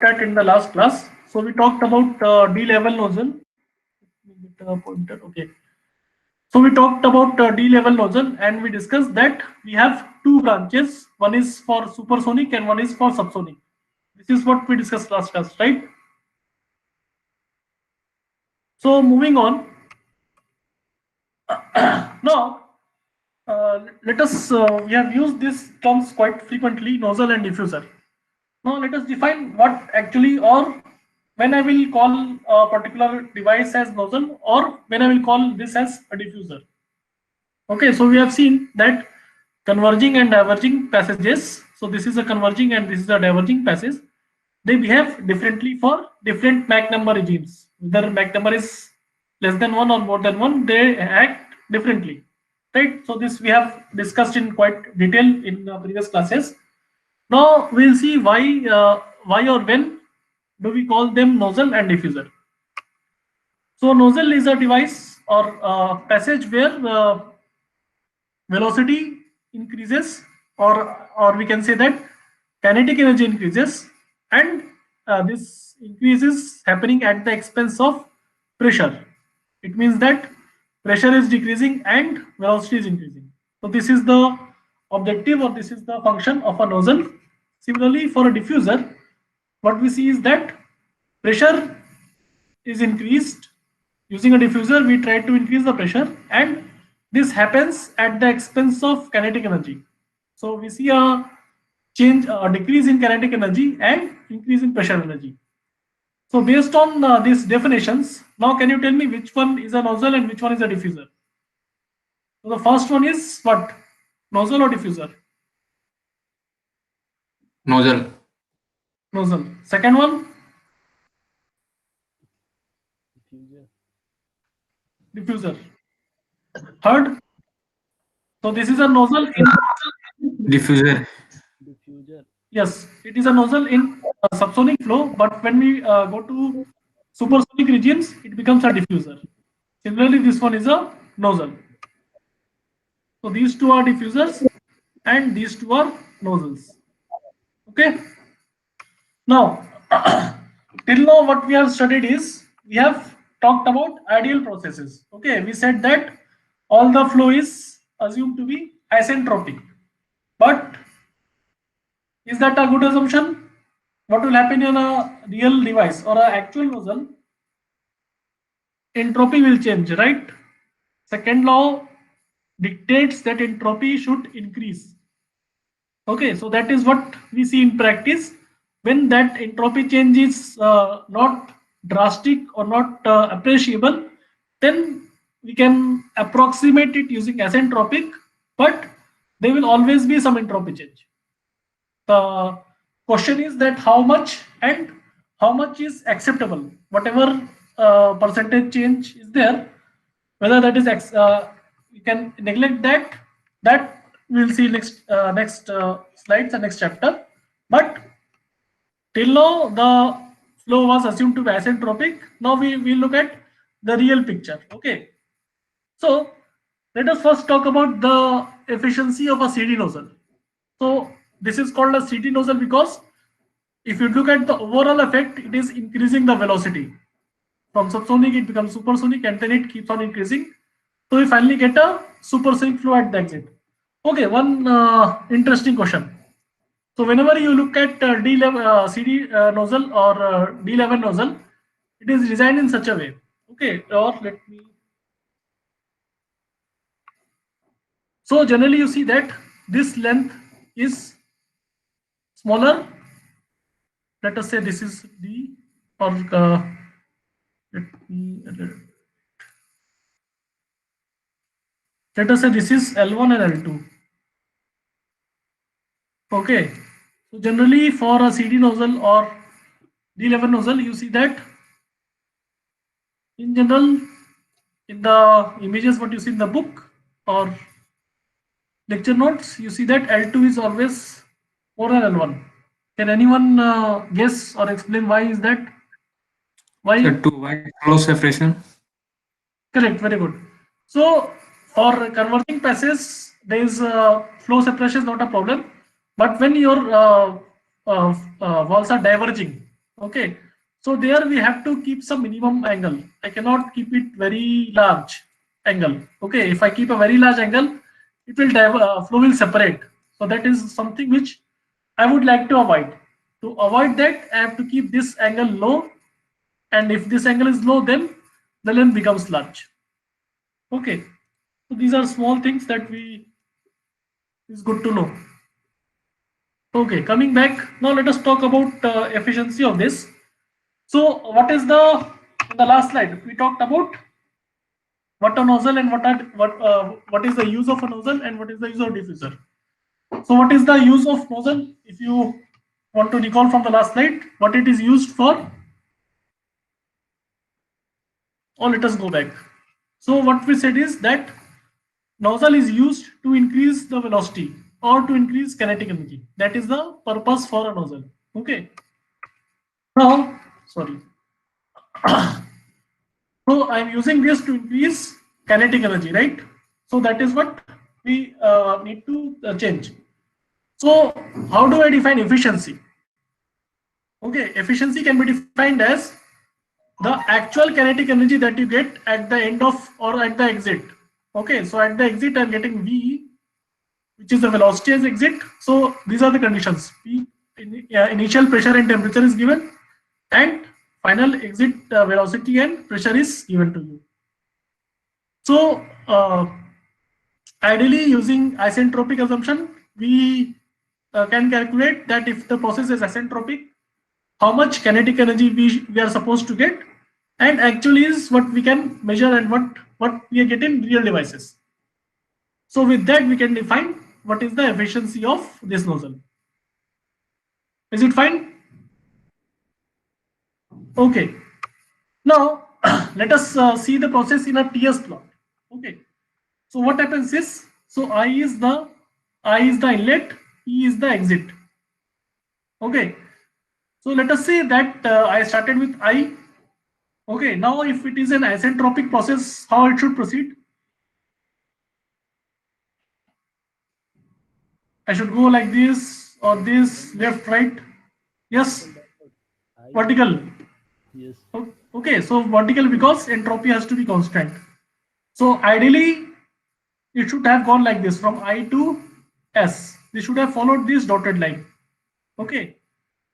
That in the last class. So we talked about D level nozzle. Pointer. Okay. So we talked about D level nozzle and we discussed that we have two branches. One is for supersonic and one is for subsonic. This is what we discussed last class, right? So moving on. Now, let us, we have used these terms quite frequently, nozzle and diffuser. Now let us define what actually, or when I will call a particular device as nozzle or when I will call this as a diffuser. Okay, so we have seen that converging and diverging passages. So this is a converging and this is a diverging passage. They behave differently for different Mach number regimes. Whether Mach number is less than 1 or more than 1, they act differently. Right? So this we have discussed in quite detail in previous classes. Now we'll see why or when do we call them nozzle and diffuser. So nozzle is a device or passage where velocity increases, or we can say that kinetic energy increases, and this increase is happening at the expense of pressure. It means that pressure is decreasing and velocity is increasing. So this is the objective or this is the function of a nozzle. Similarly, for a diffuser, what we see is that pressure is increased. Using a diffuser, we try to increase the pressure, and this happens at the expense of kinetic energy. So we see a change, a decrease in kinetic energy and increase in pressure energy. So based on these definitions, now can you tell me which one is a nozzle and which one is a diffuser? So the first one is what? Nozzle or diffuser? Nozzle. Nozzle. Second one? Diffuser. Third? So this is a nozzle in Diffuser. yes, it is a nozzle in subsonic flow, but when we go to supersonic regions, it becomes a diffuser. Similarly, this one is a nozzle. So these two are diffusers and these two are nozzles. Okay. Now, till now what we have studied is we have talked about ideal processes. Okay, we said that all the flow is assumed to be isentropic. But is that a good assumption? What will happen in a real device or an actual nozzle? Entropy will change, right? Second law dictates that entropy should increase. Okay, so that is what we see in practice. When that entropy change is not drastic or not appreciable, then we can approximate it using asentropic, but there will always be some entropy change. The question is that how much and how much is acceptable. Whatever percentage change is there, whether that is we can neglect that. That we'll see next slides and next chapter. But till now the flow was assumed to be asentropic. Now we will look at the real picture. Okay. So let us first talk about the efficiency of a CD nozzle. So this is called a CD nozzle because if you look at the overall effect, it is increasing the velocity. From subsonic it becomes supersonic and then it keeps on increasing. So we finally get a supersonic flow at the exit. Okay, one interesting question. So whenever you look at D11 CD nozzle or D11 nozzle, it is designed in such a way. Okay, or let me. So generally you see that this length is smaller. Let us say this is D, or let us say this is L1 and L2. Okay, so generally for a CD nozzle or D11 nozzle, you see that in general in the images what you see in the book or lecture notes, you see that L2 is always more than L1. Can anyone guess or explain why is that? Why? To avoid flow separation. Correct, very good. So for converging passes, there is flow separation is not a problem. But when your walls are diverging, Okay, so there we have to keep some minimum angle. I cannot keep it very large angle. Okay, if I keep a very large angle, it will flow will separate. So that is something which I would like to avoid. To avoid that, I have to keep this angle low, and if this angle is low, then the length becomes large. Okay, so these are small things that we is good to know. Okay, coming back now, let us talk about efficiency of this. So what is in the last slide we talked about what a nozzle and what is the use of a nozzle and what is the use of diffuser. So what is the use of nozzle? If you want to recall from the last slide what it is used for, or let us go back. So what we said is that nozzle is used to increase the velocity or to increase kinetic energy. That is the purpose for a nozzle. Okay. Now, sorry. So I'm using this to increase kinetic energy, right? So that is what we need to change. So how do I define efficiency? Okay, efficiency can be defined as the actual kinetic energy that you get at the end of or at the exit. Okay, so at the exit I'm getting V, which is the velocity as exit. So these are the conditions. Initial pressure and temperature is given, and final exit velocity and pressure is given to you. So ideally, using isentropic assumption, we can calculate that if the process is isentropic, how much kinetic energy we are supposed to get, and actually is what we can measure and what we are getting real devices. So with that, we can define what is the efficiency of this nozzle. Is it fine? Okay. Now let us see the process in a TS plot. Okay. So what happens is, so I is the inlet, E is the exit. Okay. So let us say that I started with I. Okay. Now if it is an isentropic process, how it should proceed? I should go like this or this, left, right. Yes. Vertical. Yes. Okay. So vertical because entropy has to be constant. So ideally, it should have gone like this from I to S. They should have followed this dotted line. Okay.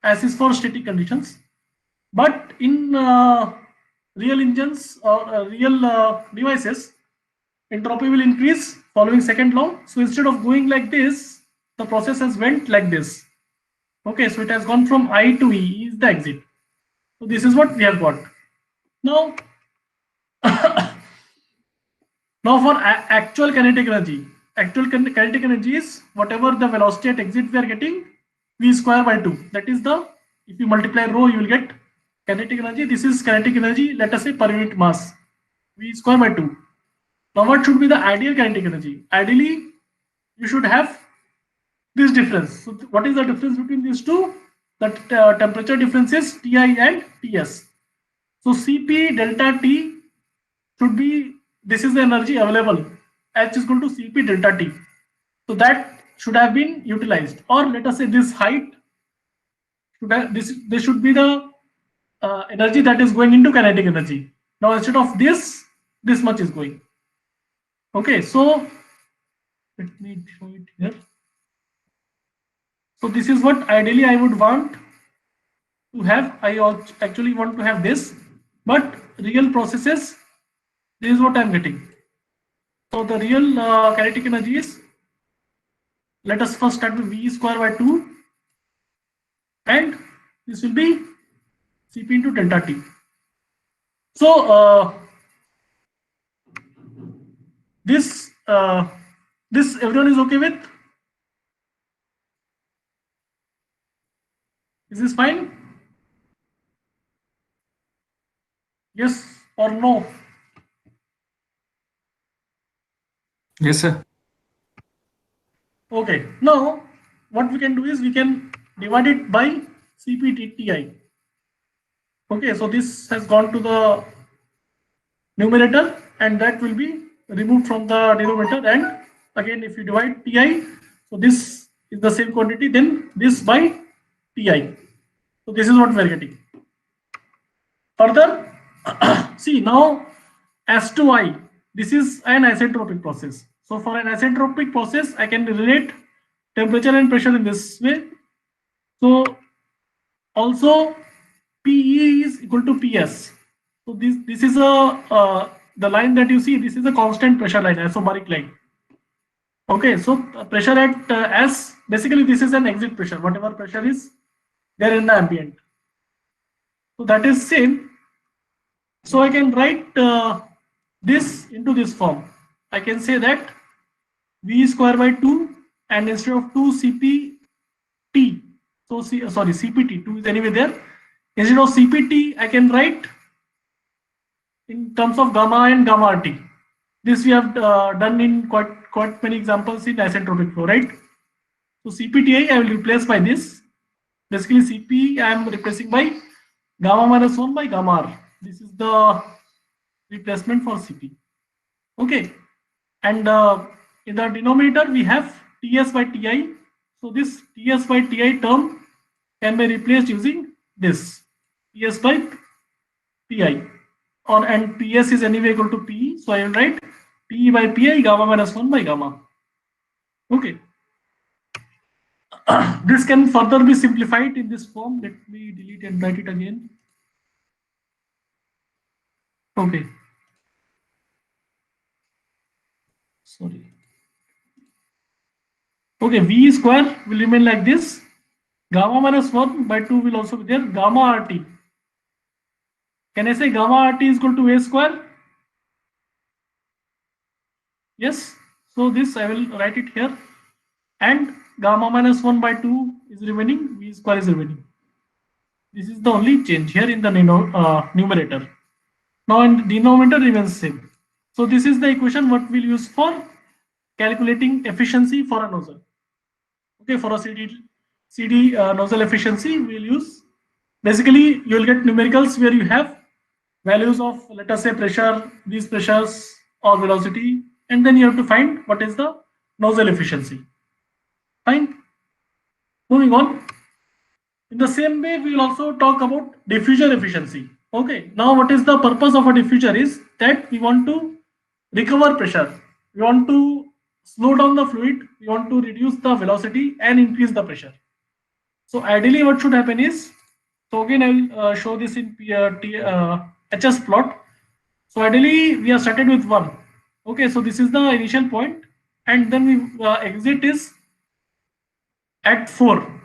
S is for static conditions. But in real engines or real devices, entropy will increase following second law. So instead of going like this, the process has went like this. Okay, so it has gone from I to E is the exit. So this is what we have got. Now, now for actual kinetic energy, kinetic energy is whatever the velocity at exit we are getting, V square by 2. That is the, if you multiply rho, you will get kinetic energy. This is kinetic energy, let us say per unit mass, V square by 2. Now what should be the ideal kinetic energy? Ideally, you should have this difference. So what is the difference between these two? The temperature difference is Ti and Ts. So Cp delta T should be, this is the energy available, H is equal to Cp delta T. So that should have been utilized. Or let us say this height, this should be the energy that is going into kinetic energy. Now instead of this much is going. Okay, so let me show it here. So this is what ideally I would want to have. I actually want to have this, but real processes, this is what I'm getting. So the real kinetic energy is, let us first start with V square by 2, and this will be Cp into delta T. So this everyone is okay with? Is this fine? Yes or no? Yes, sir. Okay. Now what we can do is we can divide it by CpTi. Okay, so this has gone to the numerator and that will be removed from the denominator, and again if you divide Ti, so this is the same quantity, then this by Ti. So this is what we are getting. Further, see now S2I, this is an isentropic process. So for an isentropic process, I can relate temperature and pressure in this way. So also PE is equal to PS. So this is the line that you see. This is a constant pressure line, isobaric line. Okay, so pressure at S, basically this is an exit pressure. Whatever pressure is there in the ambient. So that is same. So I can write this into this form. I can say that V square by 2, and instead of 2 CPT, so sorry, CPT, 2 is anyway there. Instead of CPT, I can write in terms of gamma and gamma RT. This we have done in quite many examples in isentropic flow, right? So CPTI I will replace by this. Basically CP I am replacing by gamma minus 1 by gamma R. This is the replacement for CP. Okay, and in the denominator we have TS by TI. So this TS by TI term can be replaced using this TS by TI, and PS is anyway equal to PE, so I will write PE by PI gamma minus 1 by gamma. Okay. This can further be simplified in this form. Let me delete and write it again. Okay. Sorry. Okay, V square will remain like this. Gamma minus 1 by 2 will also be there. Gamma RT. Can I say gamma RT is equal to A square? Yes. So this I will write it here. And gamma minus 1 by 2 is remaining. V square is remaining. This is the only change here in the numerator. Now in the denominator remains same. So this is the equation what we'll use for calculating efficiency for a nozzle. Okay, for a CD nozzle efficiency, we'll use, basically you will get numericals where you have values of, let us say, pressure, these pressures or velocity, and then you have to find what is the nozzle efficiency. Fine. Moving on. In the same way, we will also talk about diffuser efficiency. Okay, now what is the purpose of a diffuser is that we want to recover pressure. We want to slow down the fluid, we want to reduce the velocity and increase the pressure. So ideally what should happen is, so again I will show this in HS plot. So ideally we are started with 1. Okay, so this is the initial point, and then we exit is at 4.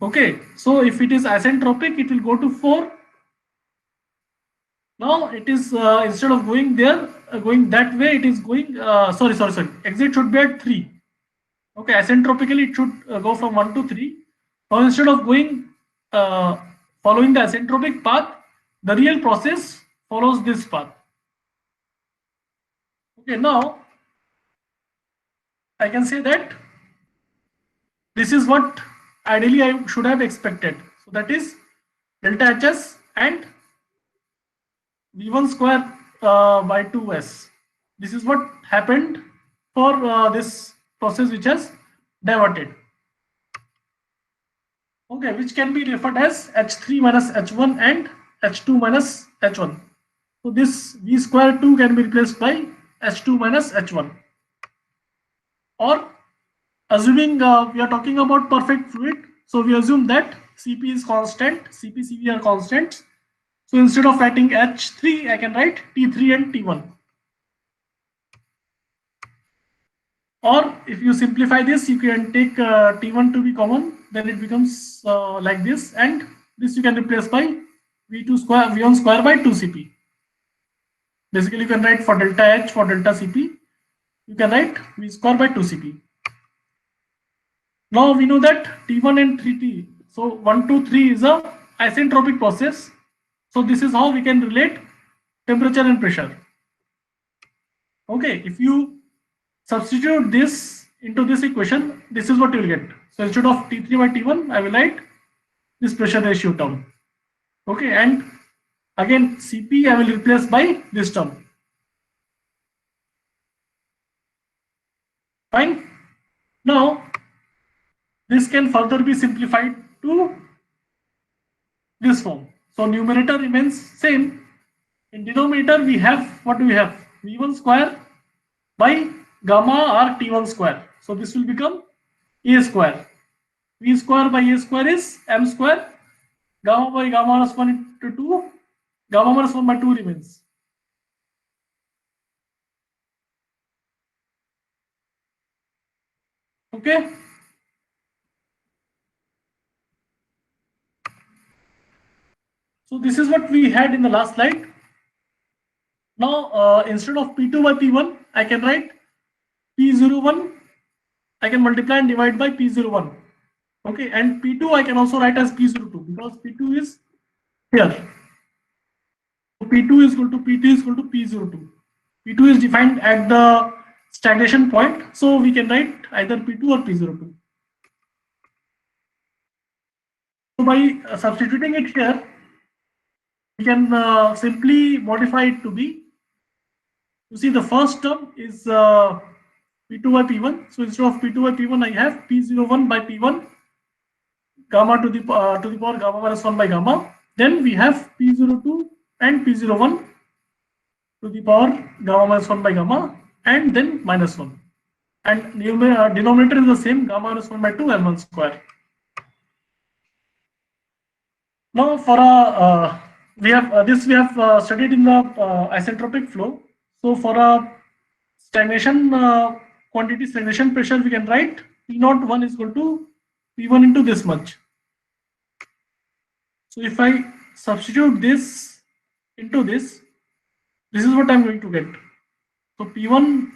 Okay, so if it is isentropic, it will go to 4. Now it is instead of going there, going that way, it is going, sorry, exit should be at 3. Okay, isentropically it should go from 1 to 3. Now instead of going, following the isentropic path, the real process follows this path. Okay, now I can say that this is what ideally I should have expected. So that is delta HS and V1 square by 2S. This is what happened for this process which has diverted. Okay, which can be referred as H3 minus H1 and H2 minus H1. So this V square 2 can be replaced by H2 minus H1. Or assuming we are talking about perfect fluid, so we assume that Cp is constant, Cp, Cv are constants. So instead of writing H3, I can write T3 and T1. Or if you simplify this, you can take T1 to be common, then it becomes like this, and this you can replace by V2 square, V1 square by 2Cp. Basically, you can write for delta H, for delta Cp, you can write V square by 2Cp. Now we know that T1 and 3T, so 1, 2, 3 is a isentropic process. So this is how we can relate temperature and pressure. Okay, if you substitute this into this equation, this is what you will get. So instead of T3 by T1, I will write this pressure ratio term. Okay, and again Cp I will replace by this term. Fine. Now this can further be simplified to this form. So numerator remains same. In denominator we have, what do we have? V1 square by gamma or T1 square. So this will become A square. V square by A square is M square. Gamma by gamma minus 1 into 2. Gamma minus 1 by 2 remains. Okay. So this is what we had in the last slide. Now instead of P2 by P1, I can write P01. I can multiply and divide by P01. Okay, and P2 I can also write as P02 because P2 is here. So P2 is equal to P2 is equal to P02. P2 is defined at the stagnation point, so we can write either P2 or P02. So by substituting it here, we can simply modify it to be, you see the first term is P2 by P1. So instead of P2 by P1, I have P01 by P1, gamma to the power gamma minus 1 by gamma. Then we have P02 and P01 to the power gamma minus 1 by gamma, and then minus 1. And denominator is the same, gamma minus 1 by 2 M1 square. Now for a we have studied in the isentropic flow. So for a stagnation quantity, stagnation pressure, we can write P01 is equal to P1 into this much. So if I substitute this into this is what I'm going to get. So P01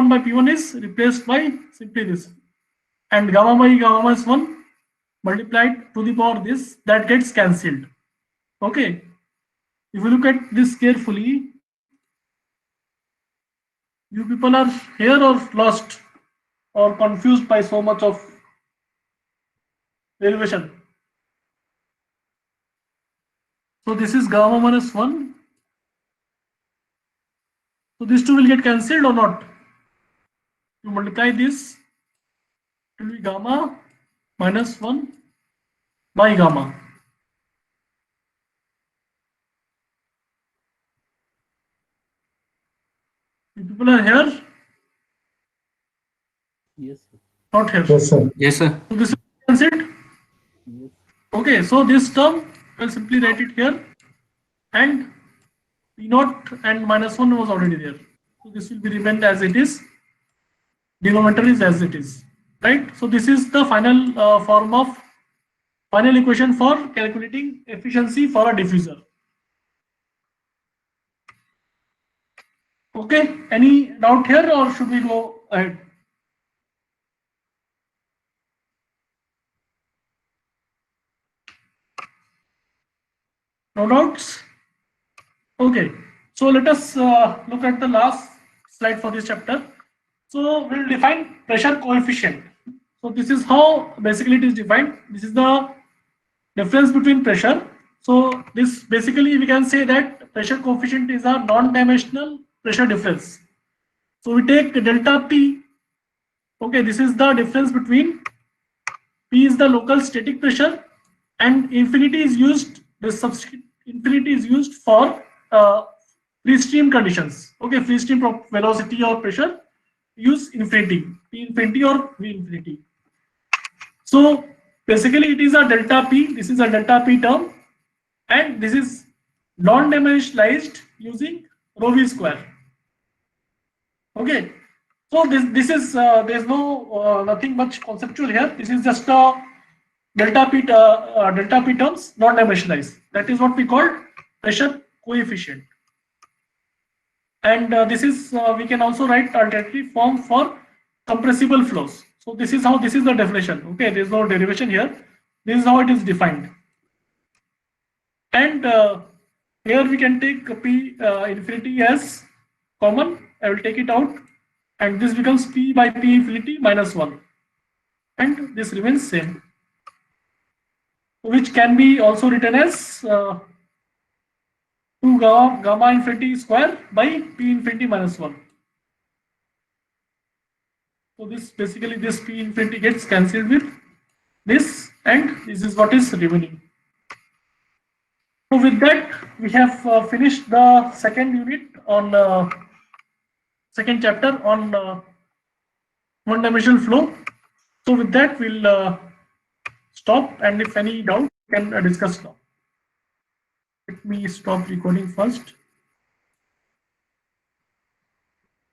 by P1 is replaced by simply this, and gamma by gamma minus 1 multiplied to the power this, that gets cancelled. Okay, if you look at this carefully, you people are here or lost or confused by so much of derivation. So this is gamma minus 1. So these two will get cancelled or not? You multiply this, it will be gamma minus 1 by gamma. You people are here? Yes, sir. Not here. Yes, sir. Yes, sir. So this is cancelled. Yes. Okay, so this term I'll simply write it here, and P0 and minus 1 was already there. So this will be remained as it is. Denominator is as it is, right? So this is the final form of final equation for calculating efficiency for a diffuser. Okay, any doubt here or should we go ahead? No doubts? Okay, so let us look at the last slide for this chapter. So we'll define pressure coefficient. So this is how basically it is defined. This is the difference between pressure. So this basically we can say that pressure coefficient is a non-dimensional pressure difference. So we take delta P. Okay, this is the difference between P is the local static pressure, and infinity is used. This subscript infinity is used for free stream conditions. Okay, free stream velocity or pressure, use infinity, P infinity or V infinity. So basically it is a delta P. This is a delta P term, and this is non-dimensionalized using rho V square. Okay, so this is there's no nothing much conceptual here. This is just a delta P terms non-dimensionalized. That is what we call pressure coefficient. And this is we can also write alternative form for compressible flows. So this is how, this is the definition. Okay, there is no derivation here. This is how it is defined. And here we can take P infinity as common. I will take it out, and this becomes P by P infinity minus 1, and this remains same, which can be also written as 2 gamma infinity square by P infinity minus 1. So this basically, this P infinity gets cancelled with this, and this is what is remaining. with that, we have finished the second unit on second chapter on one-dimensional flow. So with that, we'll stop, and if any doubt, we can discuss now. Let me stop recording first.